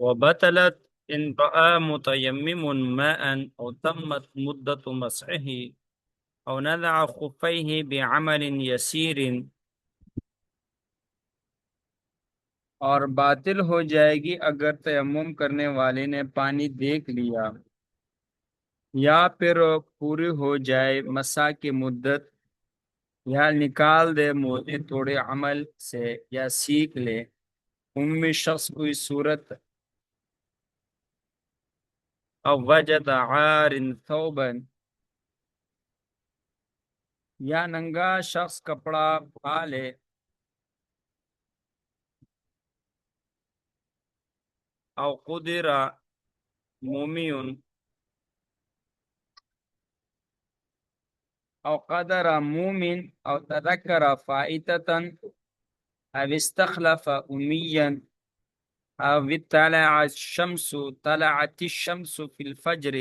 وبطلت إن رأى متيمم ماء أو تمت مدة مسحه أو نزع خفيه بعمل يسير. اور باطل ہو جائے گی اگر تیمم کرنے والے نے پانی دیکھ لیا یا پھر پوری ہو جائے مسح کی مدت، یا نکال دے موزے توڑے عمل سے، یا سیکھ لے میں شخص کوئی صورت، او وجد عار ثوبا، یا ننگا شخص کپڑا پا لے، او قدر مومی، او قدر مومن، او تذکر فائتتا، او استخلف امیا، او طلعت الشمس فی الفجر،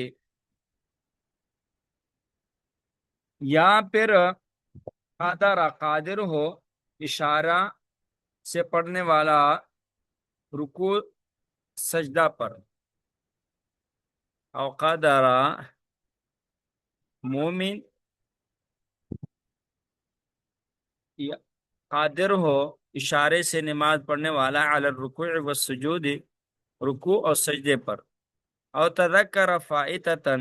یا پھر قادر ہو اشارہ سے پڑھنے والا رکوع سجدہ پر، او قادر مومن، یا قادر ہو اشارے سے نماز پڑھنے والا علی الرکوع والسجود، رکوع اور سجدے پر، او تذکر فائتتا،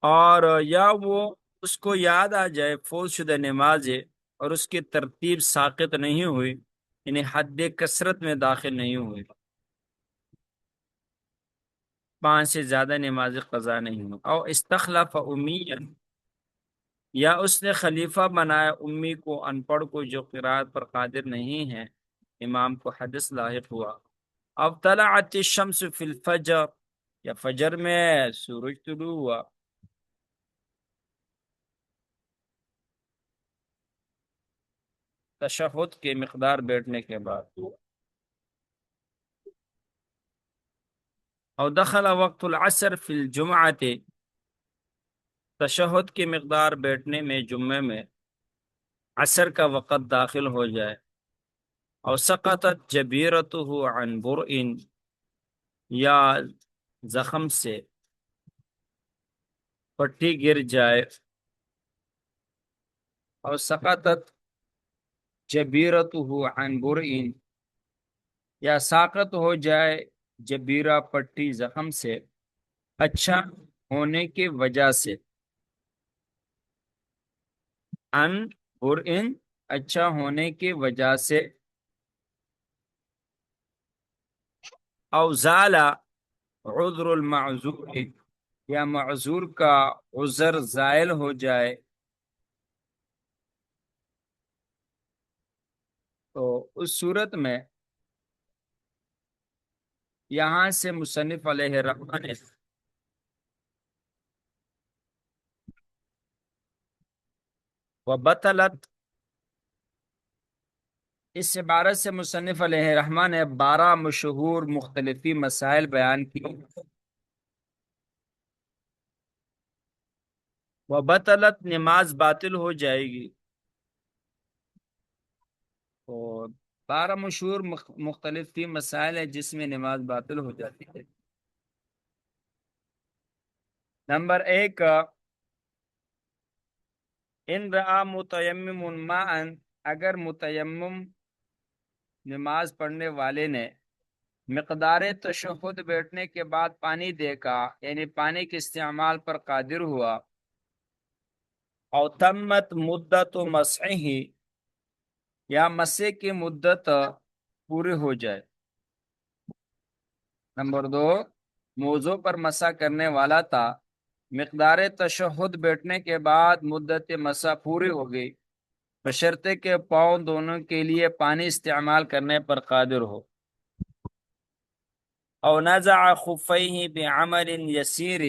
اور یا وہ اس کو یاد آ جائے فوت شدہ نماز اور اس کی ترتیب ساقط نہیں ہوئی، یعنی حد کثرت میں داخل نہیں ہوئی، 5 سے زیادہ نماز قضا نہیں ہوئی، او استخلف امیا، یا اس نے خلیفہ بنایا امی کو، ان پڑھ کو جو قرات پر قادر نہیں ہے، امام کو حدث لاحق ہوا، اب طلعت الشمس فی الفجر، یا فجر میں سورج طلوع ہوا، تشہد کے مقدار بیٹھنے کے بعد، او دخل وقت العصر فی الجمعہ، تشہد کی مقدار بیٹھنے میں جمعے میں عصر کا وقت داخل ہو جائے، او سقطت جبیرتہ عن برء، یا زخم سے پٹی گر جائے، او سقطت جبیرتہ عن برء، یا ساقط ہو جائے جبیرہ پٹی زخم سے اچھا ہونے کی وجہ سے، ان برء اچھا ہونے کی وجہ سے، او زال عذر المعذور، یا معذور کا عذر زائل ہو جائے، تو اس صورت میں یہاں سے مصنف علیہ الرحمہ نے وبطلت، اس عبارت سے مصنف علیہ الرحمہ نے 12 مشہور مختلفی مسائل بیان کی۔ وبطلت نماز باطل ہو جائے گی، اور 12 مشہور مختلف مسائل ہے جس میں نماز باطل ہو جاتی ہے۔ نمبر 1، ان رآ متیمم ماء، اگر متیمم نماز پڑھنے والے نے مقدار تشہد بیٹھنے کے بعد پانی دیکھا، یعنی پانی کے استعمال پر قادر ہوا، او تمت مدت مسحہ، یا مسح کی مدت پوری ہو جائے۔ نمبر 2، موضوع پر مسح کرنے والا تھا، مقدار تشہد بیٹھنے کے بعد مدت مسح پوری ہو گئی، بشرطے کہ پاؤں دونوں کے لیے پانی استعمال کرنے پر قادر ہو، او نزع خفیہ بعمل یسیر۔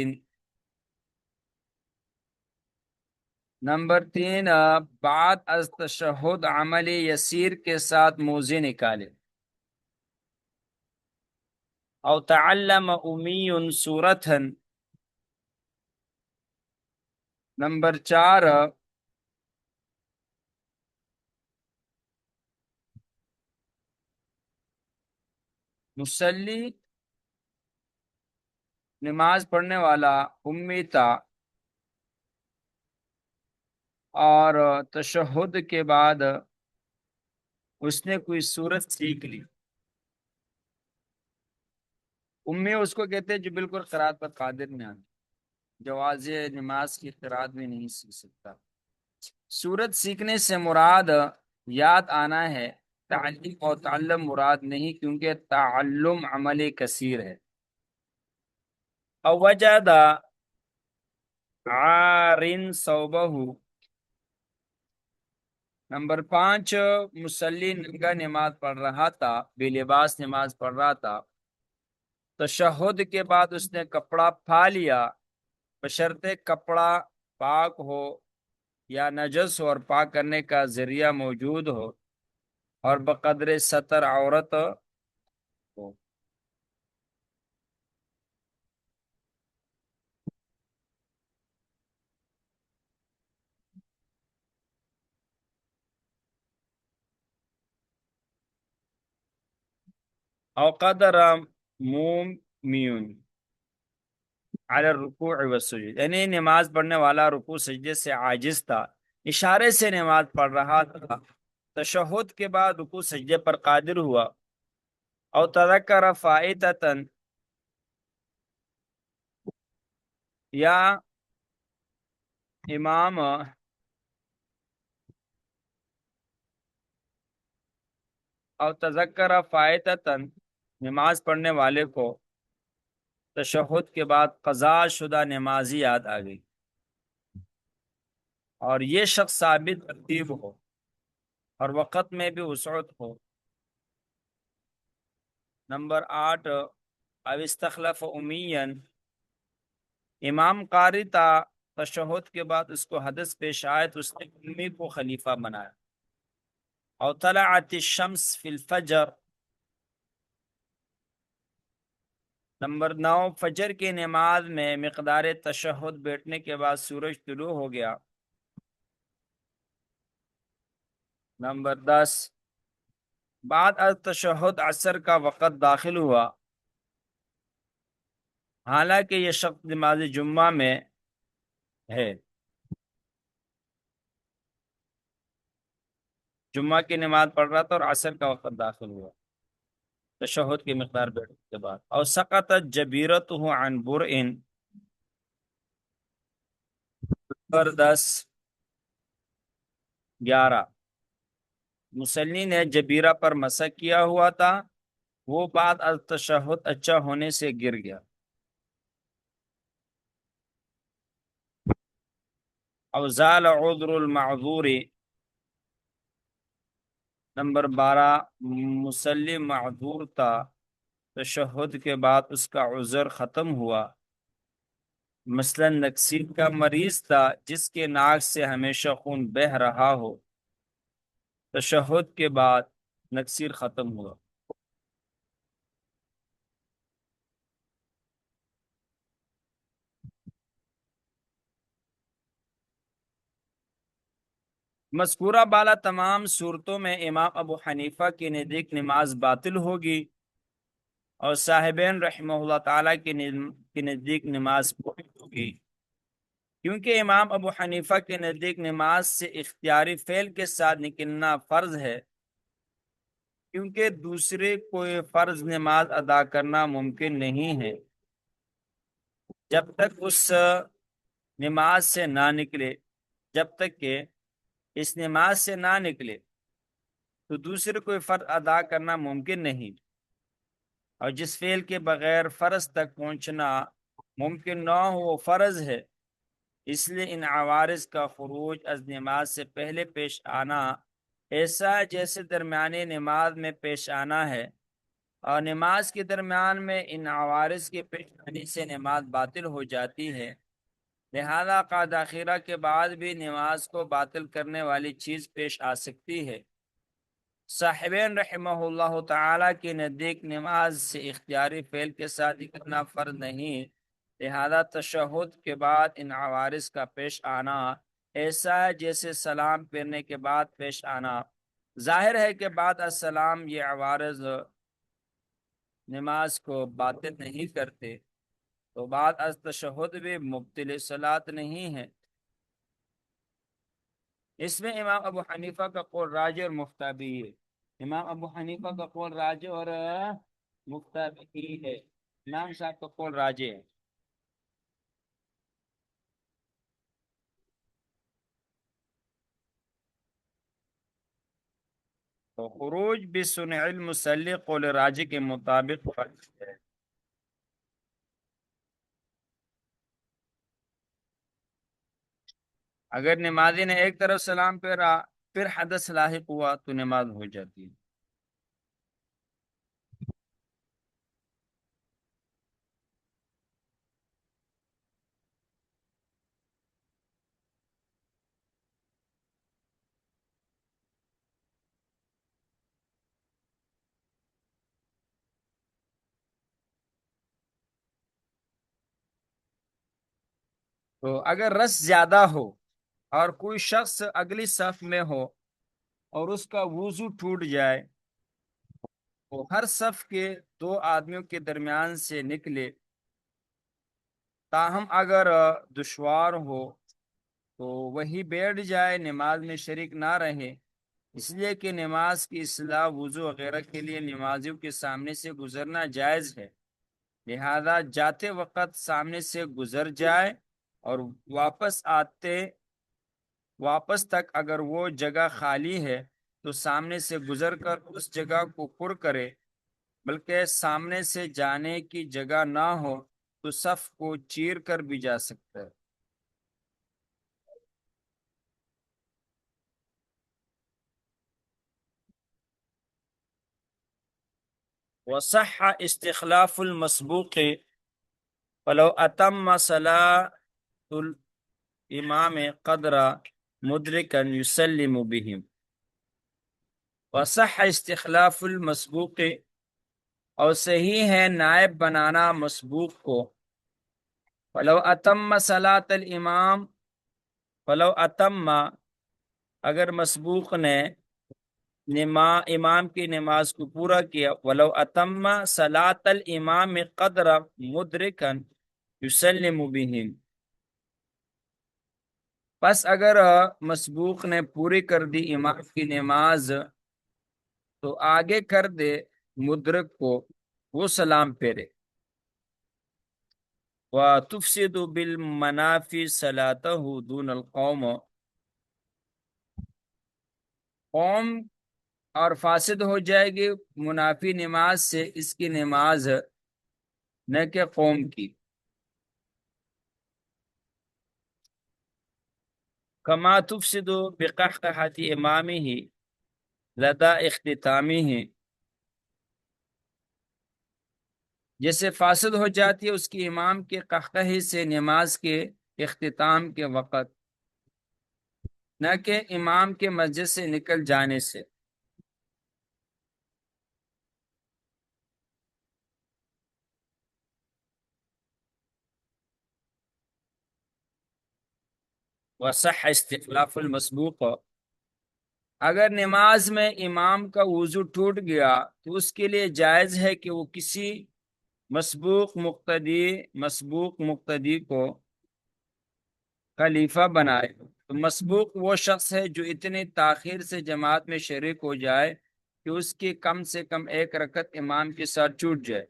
نمبر 3، بعد از تشہد عمل یسیر کے ساتھ موزے نکالے، او تعلم امی سورتھا۔ نمبر 4، مصلی نماز پڑھنے والا امی تھا اور تشہد کے بعد اس نے کوئی سورت سیکھ لی. امی اس کو کہتے ہیں جو بالکل قرات پر قادر نہیں آتی، جو واضح نماز کی قرات بھی نہیں سیکھ سکتا. سورت سیکھنے سے مراد یاد آنا ہے، تعلیم اور تعلم مراد نہیں، کیونکہ تعلم عمل کثیر ہے. او وجد عارن صوبہ. نمبر 5، مصلی ننگا نماز پڑھ رہا تھا، بے لباس نماز پڑھ رہا تھا. تشہد کے بعد اس نے کپڑا پھا لیا، بشرطے کپڑا پاک ہو یا نجس ہو اور پاک کرنے کا ذریعہ موجود ہو اور بقدر ستر عورت ہو. او قدر مومن علی الرکوع والسجود، یعنی نماز پڑھنے والا رکوع سجدے سے عاجز تھا، اشارے سے نماز پڑھ رہا تھا، تشہد کے بعد رکوع سجدے پر قادر ہوا. او تذکر فائتۃ، یا امام او تذکر فائتۃ، نماز پڑھنے والے کو تشہد کے بعد قضا شدہ نمازی یاد آ گئی اور یہ شخص ثابت ترتیب ہو اور وقت میں بھی وسعت ہو. نمبر 8، او استخلف امین، امام قاری تھا، تشہد کے بعد اس کو حدث پیش آئے تو اس نے امی کو خلیفہ بنایا. او طلعت الشمس فی الفجر. نمبر 9، فجر کی نماز میں مقدار تشہد بیٹھنے کے بعد سورج طلوع ہو گیا. نمبر 10، بعد از تشہد عصر کا وقت داخل ہوا، حالانکہ یہ شخص نماز جمعہ میں ہے. جمعہ کی نماز پڑھ رہا تھا اور عصر کا وقت داخل ہوا تشہد کی مقدار بیٹھنے کے بعد. اور سقطت جبیرتہ عن برء. نمبر 10، 11، مصلی نے جبیرہ پر مسح کیا ہوا تھا، وہ بعد از تشہد اچھا ہونے سے گر گیا. او زال عذر المعذور. نمبر 12، مصلی معذور تھا، تشہد کے بعد اس کا عذر ختم ہوا، مثلا نکسیر کا مریض تھا جس کے ناک سے ہمیشہ خون بہہ رہا ہو، تشہد کے بعد نکسیر ختم ہوا. مذکورہ بالا تمام صورتوں میں امام ابو حنیفہ کی نزدیک نماز باطل ہوگی اور صاحبین رحمہ اللہ تعالیٰ کی نزدیک نماز پوری ہوگی، کیونکہ امام ابو حنیفہ کے نزدیک نماز سے اختیاری فعل کے ساتھ نکلنا فرض ہے، کیونکہ دوسرے کوئی فرض نماز ادا کرنا ممکن نہیں ہے جب تک اس نماز سے نہ نکلے. جب تک کہ اس نماز سے نہ نکلے تو دوسرے کوئی فرض ادا کرنا ممکن نہیں، اور جس فعل کے بغیر فرض تک پہنچنا ممکن نہ ہو وہ فرض ہے. اس لیے ان عوارض کا خروج از نماز سے پہلے پیش آنا ایسا ہے جیسے درمیانی نماز میں پیش آنا ہے، اور نماز کے درمیان میں ان عوارض کے پیش آنے سے نماز باطل ہو جاتی ہے. لہذا قعدہ اخیرہ کے بعد بھی نماز کو باطل کرنے والی چیز پیش آ سکتی ہے. صاحبین رحمہ اللہ تعالیٰ کے نزدیک نماز سے اختیاری فعل کے ساتھ کرنا فرض نہیں، لہذا تشہد کے بعد ان عوارض کا پیش آنا ایسا ہے جیسے سلام پھیرنے کے بعد پیش آنا. ظاہر ہے کہ بعد السلام یہ عوارض نماز کو باطل نہیں کرتے تو بعد از تشہد بھی مبطل صلاۃ نہیں ہے۔ اس میں امام ابو حنیفہ کا قول راجع اور مفتابی ہے۔ امام ابو حنیفہ کا قول راجع اور مفتابی ہے۔ امام صاحب کا قول راجع ہے۔ تو خروج بصنع المصلی قول راجع کے مطابق فرض ہے۔ اگر نمازی نے ایک طرف سلام پھیرا پھر حدث لاحق ہوا تو نماز ہو جاتی ہے۔ تو اگر رس زیادہ ہو اور کوئی شخص اگلی صف میں ہو اور اس کا وضو ٹوٹ جائے تو ہر صف کے دو آدمیوں کے درمیان سے نکلے، تاہم اگر دشوار ہو تو وہی بیٹھ جائے، نماز میں شریک نہ رہے، اس لیے کہ نماز کی اصلاح وضو وغیرہ کے لیے نمازیوں کے سامنے سے گزرنا جائز ہے، لہذا جاتے وقت سامنے سے گزر جائے اور واپس تک اگر وہ جگہ خالی ہے تو سامنے سے گزر کر اس جگہ کو پر کرے، بلکہ سامنے سے جانے کی جگہ نہ ہو تو صف کو چیر کر بھی جا سکتا ہے۔ وصح استخلاف المسبوق فلو اتم صلاة الامام قدر مدرکا یسلم بهم۔ وصح استخلاف المسبوق، اور صحیح ہے نائب بنانا مسبوق کو، فلو اتم صلاة الامام، فلو اتم اگر مسبوق نے امام کی نماز کو پورا کیا، ولو اتم صلاۃ الامام قدر مدرکا یسلم بہم، پس اگر مسبوق نے پوری کر دی امام کی نماز تو آگے کر دے مدرک کو، وہ سلام پھیرے۔ وتفسد بالمنافی صلاته دون القوم، قوم اور فاسد ہو جائے گی منافی نماز سے اس کی نماز، نہ کہ قوم کی۔ کما تفسد بقحقحة امامه لدى اختتامه، جیسے فاسد ہو جاتی ہے اس کی امام کے قہقہے سے نماز کے اختتام کے وقت، نہ کہ امام کے مسجد سے نکل جانے سے۔ وصح استخلاف المسبوق، اگر نماز میں امام کا وضو ٹوٹ گیا تو اس کے لیے جائز ہے کہ وہ کسی مسبوق مقتدی کو خلیفہ بنائے۔ تو مسبوق وہ شخص ہے جو اتنی تاخیر سے جماعت میں شریک ہو جائے کہ اس کی کم سے کم ایک رکعت امام کے ساتھ چھوٹ جائے،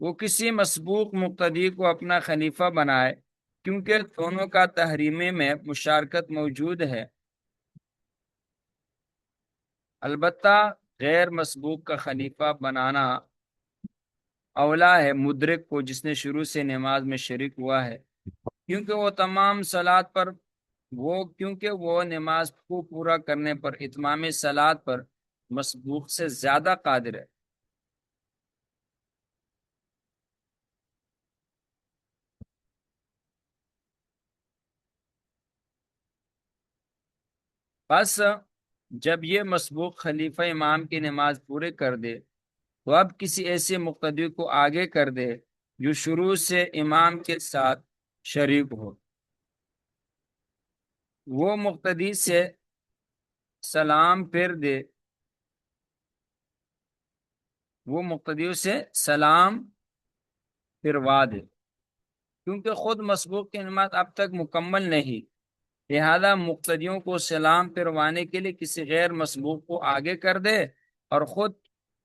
وہ کسی مسبوق مقتدی کو اپنا خلیفہ بنائے، کیونکہ دونوں کا تحریمے میں مشارکت موجود ہے۔ البتہ غیر مسبوق کا خلیفہ بنانا اولا ہے مدرک کو جس نے شروع سے نماز میں شریک ہوا ہے، کیونکہ وہ نماز کو پورا کرنے پر، اتمام صلات پر مسبوق سے زیادہ قادر ہے۔ بس جب یہ مسبوق خلیفہ امام کی نماز پورے کر دے تو اب کسی ایسے مقتدی کو آگے کر دے جو شروع سے امام کے ساتھ شریک ہو، وہ مقتدی سے سلام پھیر دے، وہ مقتدیوں سے سلام پھروا دے، کیونکہ خود مسبوق کی نماز اب تک مکمل نہیں، لہذا مقتدیوں کو سلام پھروانے کے لیے کسی غیر مسبوق کو آگے کر دے اور خود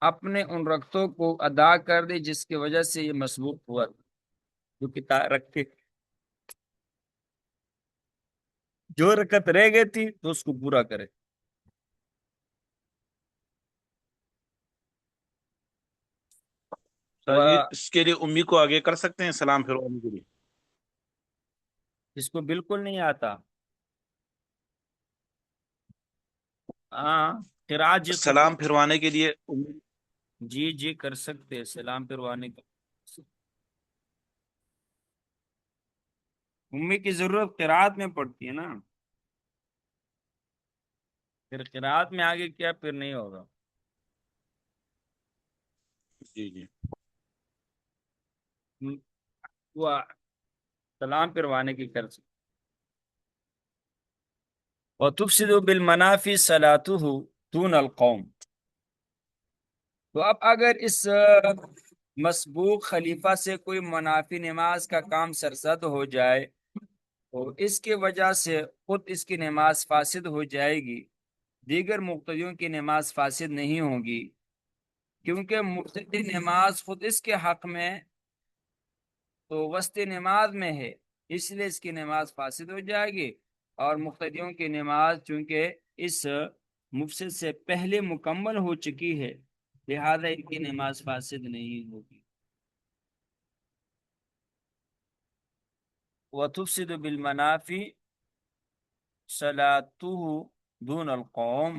اپنے ان رکعتوں کو ادا کر دے جس کی وجہ سے یہ مسبوق ہوا، جو رکھتے جو رکعت رہ گئی تھی تو اس کو پورا کرے۔ یہ اس کے لیے امی کو آگے کر سکتے ہیں سلام پھروانے کے لیے؟ جس کو بالکل نہیں آتا، ہاں قرات جس کو سلام پھروانے کے لیے جی جی کر سکتے سلام پھروانے کا، امی کی ضرورت قرات میں پڑتی ہے نا، پھر قرات میں آگے کیا پھر نہیں ہوگا۔ جی جی وہ سلام پھروانے کی کر سکتے۔ وَتُفْسِدُ بِالْمَنَافِي صَلَاتُهُ دُونَ الْقَوْمِ، تو اب اگر اس مسبوق خلیفہ سے کوئی منافی نماز کا کام سرزد ہو جائے تو اس کی وجہ سے خود اس کی نماز فاسد ہو جائے گی، دیگر مقتدیوں کی نماز فاسد نہیں ہوگی، کیونکہ مقتدی نماز خود اس کے حق میں تو وسط نماز میں ہے، اس لیے اس کی نماز فاسد ہو جائے گی، اور مقتدیوں کی نماز چونکہ اس مفسد سے پہلے مکمل ہو چکی ہے لہذا ان کی نماز فاسد نہیں ہوگی۔ وَتُفْسِدُ بِالْمَنَافِي صَلَاتُهُ دُونَ الْقَوْمِ،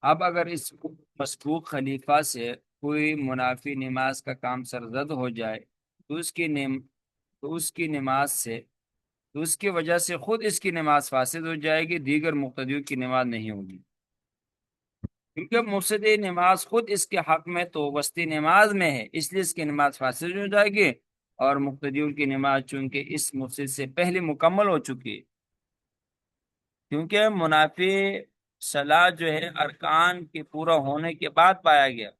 اب اگر اس مسبوق خلیفہ سے کوئی منافی نماز کا کام سرزد ہو جائے تو اس کی نماز سے تو اس کی وجہ سے خود اس کی نماز فاسد ہو جائے گی، دیگر مقتدیوں کی نماز نہیں ہوگی، کیونکہ مفسد نماز خود اس کے حق میں تو وسطی نماز میں ہے، اس لیے اس کی نماز فاسد ہو جائے گی، اور مقتدیوں کی نماز چونکہ اس مفسد سے پہلے مکمل ہو چکی ہے، کیونکہ منافی صلاح جو ہے ارکان کے پورا ہونے کے بعد پایا گیا۔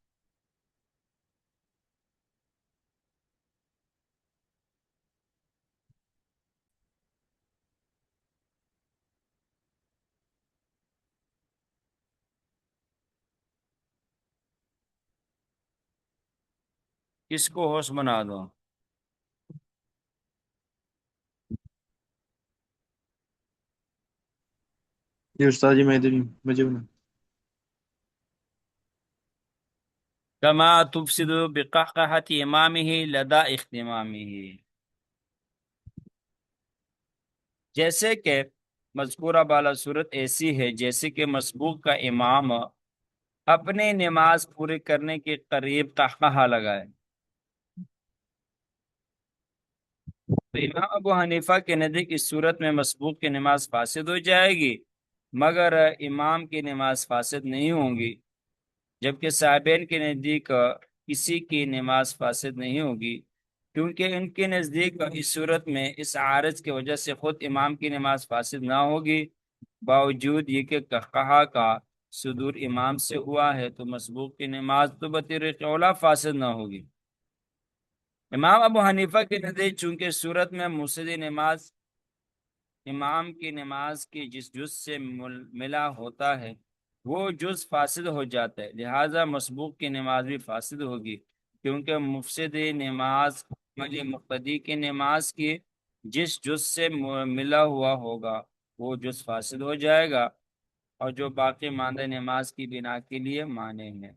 کس کو ہوش بنا دو؟ جی استاد جی میں ادھر ہی ہوں، مجھے بنا۔ کما تفسد بقحقحت امامہ لدا اختمامہ، جیسے کہ مذکورہ بالا صورت ایسی ہے جیسے کہ مسبوق کا امام اپنی نماز پوری کرنے کے قریب قہقہہ لگائے، تو امام ابو حنیفہ کے نزدیک اس صورت میں مسبوق کی نماز فاسد ہو جائے گی مگر امام کی نماز فاسد نہیں ہوں گی، جبکہ صاحبین کے نزدیک کسی کی نماز فاسد نہیں ہوگی، کیونکہ ان کے نزدیک اس صورت میں اس عارض کی وجہ سے خود امام کی نماز فاسد نہ ہوگی، باوجود یہ کہ قہقہہ کا صدور امام سے ہوا ہے تو مسبوق کی نماز تو بطریق اولیٰ فاسد نہ ہوگی۔ امام ابو حنیفہ کے نزدیک چونکہ صورت میں مفسد نماز امام کی نماز کی جس جز سے ملا ہوتا ہے وہ جز فاسد ہو جاتا ہے، لہذا مسبوق کی نماز بھی فاسد ہوگی، کیونکہ مفسد نماز مقتدی کی نماز کی جس جز سے ملا ہوا ہوگا وہ جز فاسد ہو جائے گا، اور جو باقی ماندہ نماز کی بنا کے لیے مانے ہیں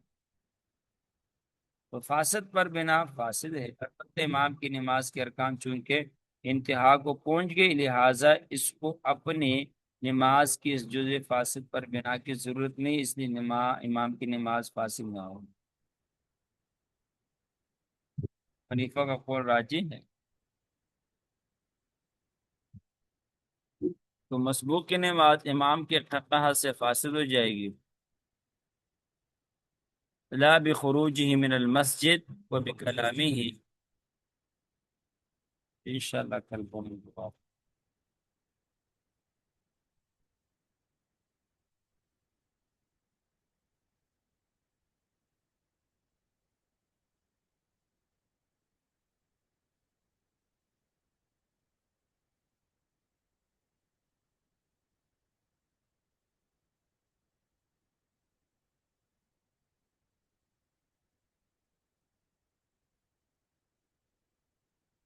تو فاسد پر بنا فاسد ہے، البتہ امام کی نماز کے ارکان چونکہ انتہا کو پہنچ گئی لہٰذا اس کو اپنی نماز کی اس جزء فاسد پر بنا کی ضرورت نہیں، اس لیے امام کی نماز فاسد نہ ہو۔ حنیفہ کا قول راجی ہے، تو مسبوق کی نماز امام کے قہقہہ سے فاسد ہو جائے گی، لا بخروجہ من المسجد و بکلامہ، انشاءاللہ کل پڑھیں گے۔